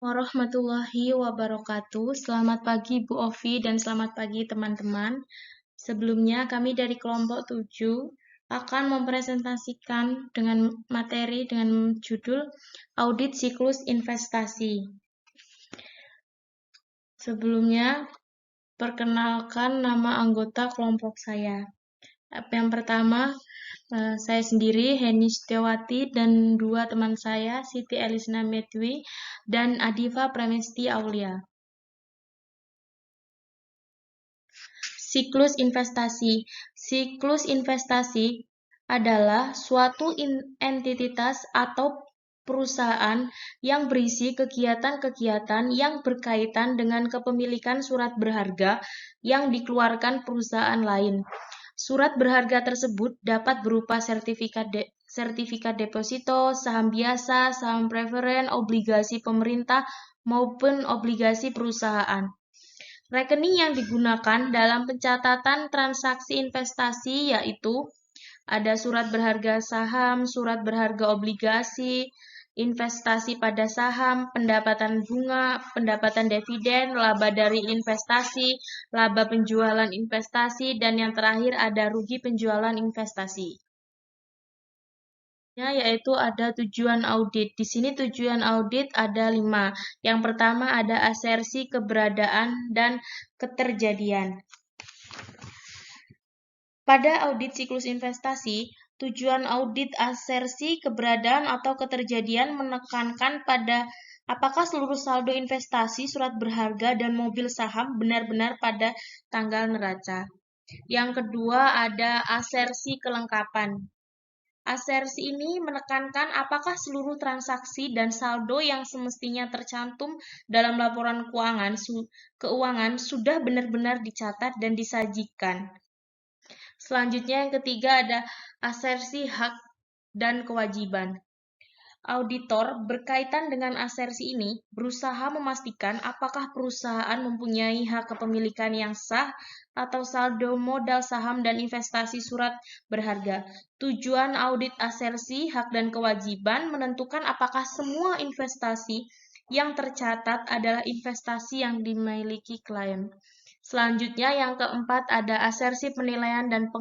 Warahmatullahi wabarakatuh. Selamat pagi Bu Ovi dan selamat pagi teman-teman. Sebelumnya kami dari kelompok 7 akan mempresentasikan dengan materi dengan judul Audit Siklus Investasi. Sebelumnya, perkenalkan nama anggota kelompok saya. Yang pertama, saya sendiri, Heni Setiawati, dan dua teman saya, Siti Elisna Metwi dan Adifa Pramesti Aulia. Siklus investasi. Siklus investasi adalah suatu entitas atau perusahaan yang berisi kegiatan-kegiatan yang berkaitan dengan kepemilikan surat berharga yang dikeluarkan perusahaan lain. Surat berharga tersebut dapat berupa sertifikat deposito, saham biasa, saham preferen, obligasi pemerintah, maupun obligasi perusahaan. Rekening yang digunakan dalam pencatatan transaksi investasi yaitu ada surat berharga saham, surat berharga obligasi, investasi pada saham, pendapatan bunga, pendapatan dividen, laba dari investasi, laba penjualan investasi, dan yang terakhir ada rugi penjualan investasi. Yaitu ada tujuan audit. Di sini tujuan audit ada 5. Yang pertama ada asersi keberadaan dan keterjadian. Pada audit siklus investasi, tujuan audit asersi keberadaan atau keterjadian menekankan pada apakah seluruh saldo investasi, surat berharga, dan mobil saham benar-benar pada tanggal neraca. Yang kedua ada asersi kelengkapan. Asersi ini menekankan apakah seluruh transaksi dan saldo yang semestinya tercantum dalam laporan keuangan sudah benar-benar dicatat dan disajikan. Selanjutnya yang ketiga ada asersi hak dan kewajiban. Auditor berkaitan dengan asersi ini berusaha memastikan apakah perusahaan mempunyai hak kepemilikan yang sah atau saldo modal saham dan investasi surat berharga. Tujuan audit asersi hak dan kewajiban menentukan apakah semua investasi yang tercatat adalah investasi yang dimiliki klien. Selanjutnya yang keempat ada asersi penilaian dan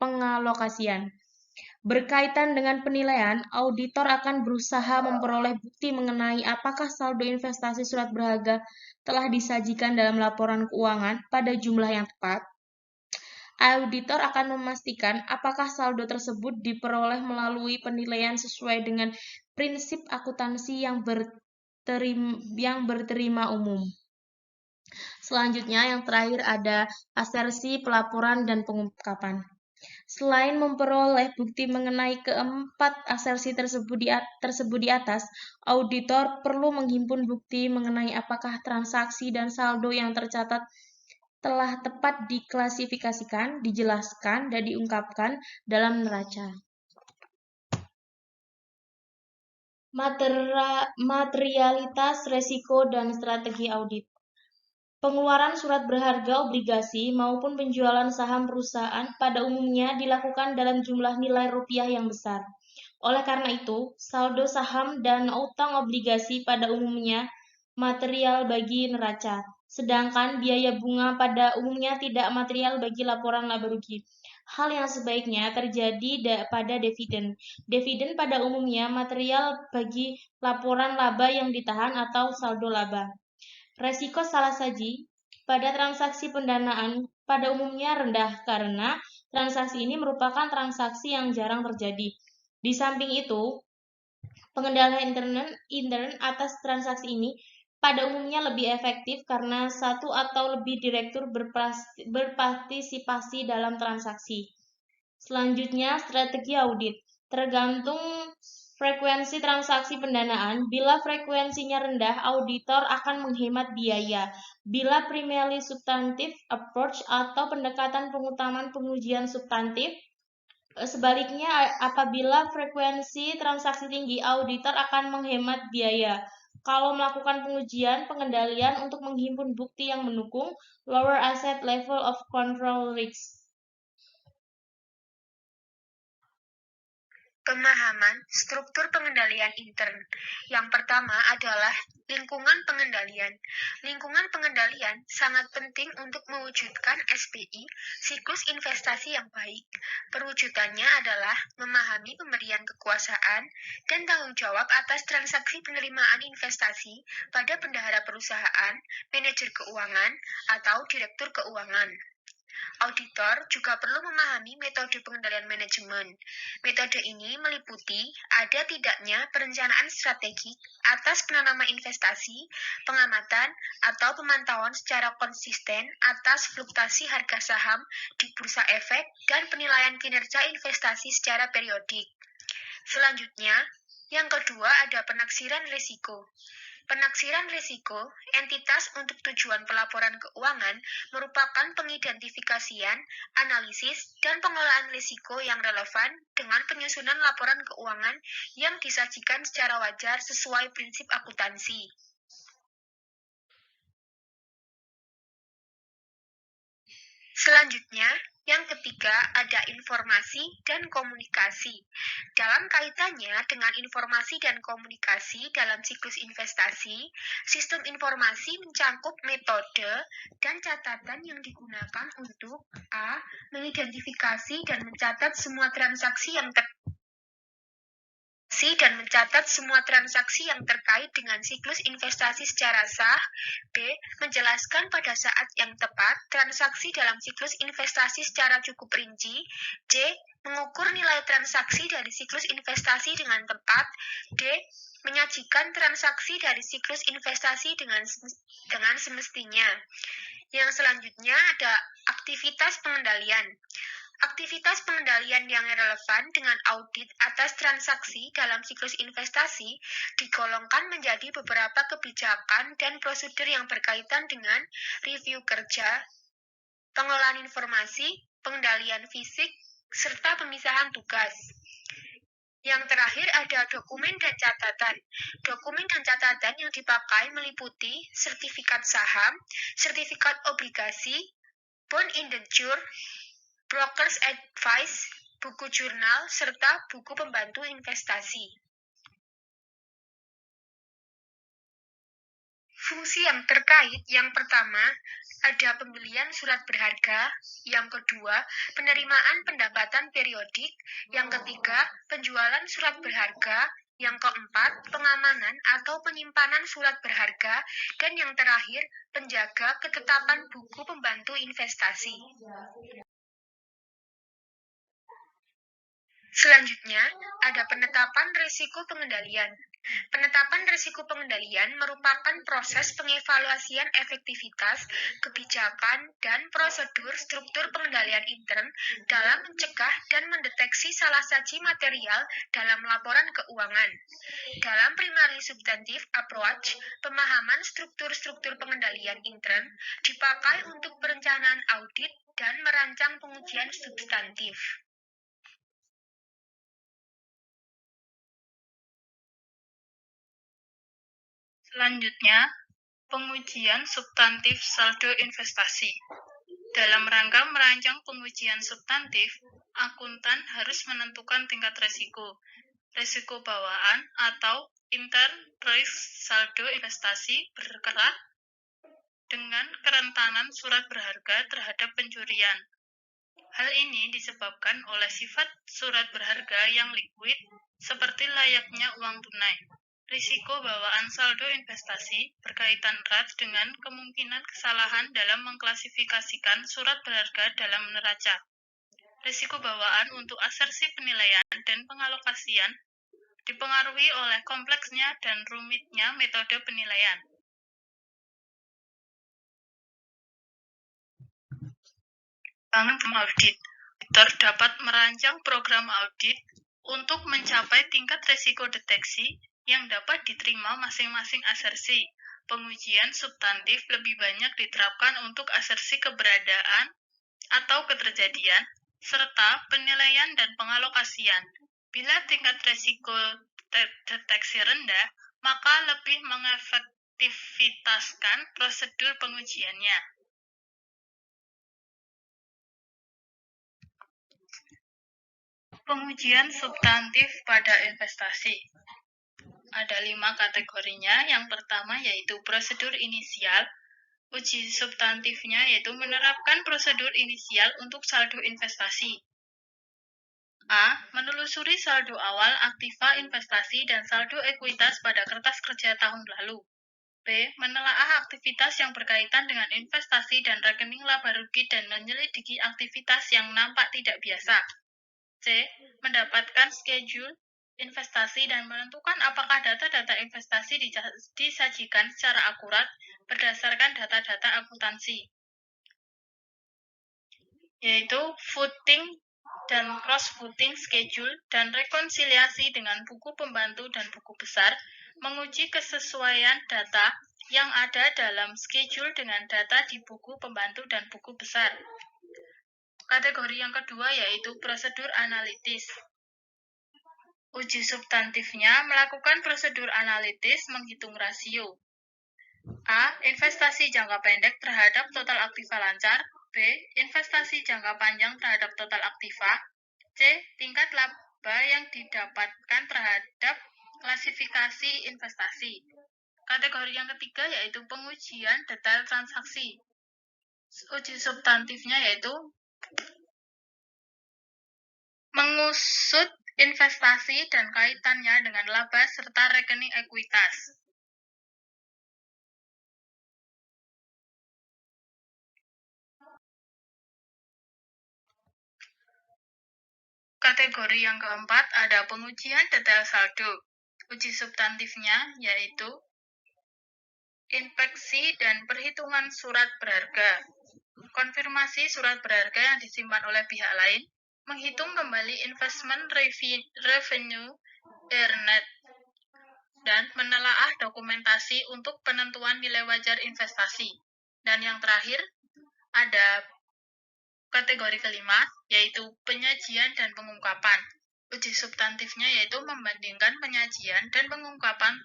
pengalokasian. Berkaitan dengan penilaian, auditor akan berusaha memperoleh bukti mengenai apakah saldo investasi surat berharga telah disajikan dalam laporan keuangan pada jumlah yang tepat. Auditor akan memastikan apakah saldo tersebut diperoleh melalui penilaian sesuai dengan prinsip akuntansi yang berterima umum. Selanjutnya, yang terakhir ada asersi pelaporan dan pengungkapan. Selain memperoleh bukti mengenai keempat asersi tersebut di atas, auditor perlu menghimpun bukti mengenai apakah transaksi dan saldo yang tercatat telah tepat diklasifikasikan, dijelaskan, dan diungkapkan dalam neraca. Materialitas, resiko, dan strategi audit. Pengeluaran surat berharga obligasi maupun penjualan saham perusahaan pada umumnya dilakukan dalam jumlah nilai rupiah yang besar. Oleh karena itu, saldo saham dan utang obligasi pada umumnya material bagi neraca, sedangkan biaya bunga pada umumnya tidak material bagi laporan laba rugi. Hal yang sebaiknya terjadi pada dividen. Dividen pada umumnya material bagi laporan laba yang ditahan atau saldo laba. Resiko salah saji pada transaksi pendanaan pada umumnya rendah karena transaksi ini merupakan transaksi yang jarang terjadi. Di samping itu, pengendalian intern atas transaksi ini pada umumnya lebih efektif karena satu atau lebih direktur berpartisipasi dalam transaksi. Selanjutnya, strategi audit. Tergantung frekuensi transaksi pendanaan, bila frekuensinya rendah, auditor akan menghemat biaya. Bila primarily substantive approach atau pendekatan pengutamaan pengujian substantif, sebaliknya apabila frekuensi transaksi tinggi, auditor akan menghemat biaya. Kalau melakukan pengujian pengendalian untuk menghimpun bukti yang mendukung lower asset level of control risk. Pemahaman struktur pengendalian intern. Yang pertama adalah lingkungan pengendalian. Lingkungan pengendalian sangat penting untuk mewujudkan SPI, siklus investasi yang baik. Perwujudannya adalah memahami pemberian kekuasaan dan tanggung jawab atas transaksi penerimaan investasi pada bendahara perusahaan, manajer keuangan, atau direktur keuangan. Auditor juga perlu memahami metode pengendalian manajemen. Metode ini meliputi ada tidaknya perencanaan strategik atas penanaman investasi, pengamatan, atau pemantauan secara konsisten atas fluktuasi harga saham di bursa efek dan penilaian kinerja investasi secara periodik. Selanjutnya, yang kedua ada penaksiran risiko. Penaksiran risiko, entitas untuk tujuan pelaporan keuangan, merupakan pengidentifikasian, analisis, dan pengolahan risiko yang relevan dengan penyusunan laporan keuangan yang disajikan secara wajar sesuai prinsip akuntansi. Selanjutnya, yang ketiga ada informasi dan komunikasi. Dalam kaitannya dengan informasi dan komunikasi dalam siklus investasi, sistem informasi mencangkup metode dan catatan yang digunakan untuk A. Mengidentifikasi dan mencatat semua transaksi yang terkait dengan siklus investasi secara sah. B. Menjelaskan pada saat yang tepat transaksi dalam siklus investasi secara cukup rinci. C. Mengukur nilai transaksi dari siklus investasi dengan tepat. D. Menyajikan transaksi dari siklus investasi dengan semestinya. Yang selanjutnya ada aktivitas pengendalian. Aktivitas pengendalian yang relevan dengan audit atas transaksi dalam siklus investasi digolongkan menjadi beberapa kebijakan dan prosedur yang berkaitan dengan review kerja, pengolahan informasi, pengendalian fisik, serta pemisahan tugas. Yang terakhir ada dokumen dan catatan. Dokumen dan catatan yang dipakai meliputi sertifikat saham, sertifikat obligasi, bond indenture, broker's advice, buku jurnal, serta buku pembantu investasi. Fungsi yang terkait yang pertama, ada pembelian surat berharga, yang kedua, penerimaan pendapatan periodik, yang ketiga, penjualan surat berharga, yang keempat, pengamanan atau penyimpanan surat berharga, dan yang terakhir, penjaga ketetapan buku pembantu investasi. Selanjutnya, ada penetapan risiko pengendalian. Penetapan risiko pengendalian merupakan proses pengevaluasian efektivitas, kebijakan, dan prosedur struktur pengendalian intern dalam mencegah dan mendeteksi salah saji material dalam laporan keuangan. Dalam primary substantive approach, pemahaman struktur-struktur pengendalian intern dipakai untuk perencanaan audit dan merancang pengujian substantif. Selanjutnya, pengujian substantif saldo investasi. Dalam rangka merancang pengujian substantif, akuntan harus menentukan tingkat risiko bawaan atau intern risk saldo investasi bergerak dengan kerentanan surat berharga terhadap pencurian. Hal ini disebabkan oleh sifat surat berharga yang liquid seperti layaknya uang tunai. Risiko bawaan saldo investasi berkaitan erat dengan kemungkinan kesalahan dalam mengklasifikasikan surat berharga dalam neraca. Risiko bawaan untuk asersi penilaian dan pengalokasian dipengaruhi oleh kompleksnya dan rumitnya metode penilaian. Bangun audit. Auditor dapat merancang program audit untuk mencapai tingkat risiko deteksi yang dapat diterima masing-masing asersi. Pengujian substantif lebih banyak diterapkan untuk asersi keberadaan atau keterjadian, serta penilaian dan pengalokasian. Bila tingkat risiko deteksi rendah, maka lebih mengefektivitaskan prosedur pengujiannya. Pengujian substantif pada investasi. Ada 5 kategorinya. Yang pertama yaitu prosedur inisial. Uji substantifnya yaitu menerapkan prosedur inisial untuk saldo investasi. A. Menelusuri saldo awal aktiva investasi dan saldo ekuitas pada kertas kerja tahun lalu. B. Menelaah aktivitas yang berkaitan dengan investasi dan rekening laba rugi dan menyelidiki aktivitas yang nampak tidak biasa. C. Mendapatkan schedule investasi dan menentukan apakah data-data investasi disajikan secara akurat berdasarkan data-data akuntansi, yaitu footing dan cross-footing schedule dan rekonsiliasi dengan buku pembantu dan buku besar, menguji kesesuaian data yang ada dalam schedule dengan data di buku pembantu dan buku besar. Kategori yang kedua yaitu prosedur analitis. Uji substantifnya melakukan prosedur analitis menghitung rasio. A. Investasi jangka pendek terhadap total aktiva lancar. B. Investasi jangka panjang terhadap total aktiva. C. Tingkat laba yang didapatkan terhadap klasifikasi investasi. Kategori yang ketiga yaitu pengujian detail transaksi. Uji substantifnya yaitu mengusut investasi dan kaitannya dengan laba serta rekening ekuitas. Kategori yang keempat ada pengujian detail saldo. Uji substantifnya yaitu inspeksi dan perhitungan surat berharga, konfirmasi surat berharga yang disimpan oleh pihak lain, menghitung kembali investment revenue earned, dan menelaah dokumentasi untuk penentuan nilai wajar investasi. Dan yang terakhir, ada kategori kelima, yaitu penyajian dan pengungkapan. Uji substantifnya yaitu membandingkan penyajian dan pengungkapan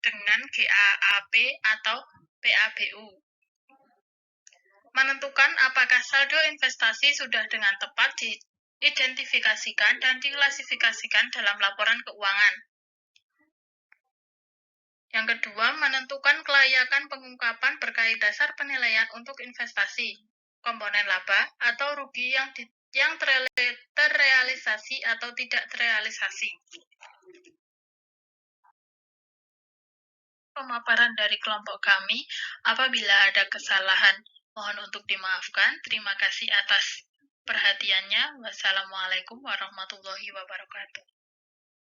dengan GAAP atau PABU. Menentukan apakah saldo investasi sudah dengan tepat diidentifikasikan dan diklasifikasikan dalam laporan keuangan. Yang kedua, menentukan kelayakan pengungkapan berkait dasar penilaian untuk investasi, komponen laba atau rugi yang terrealisasi atau tidak terrealisasi. Pemaparan dari kelompok kami, apabila ada kesalahan, mohon untuk dimaafkan. Terima kasih atas perhatiannya. Wassalamualaikum warahmatullahi wabarakatuh.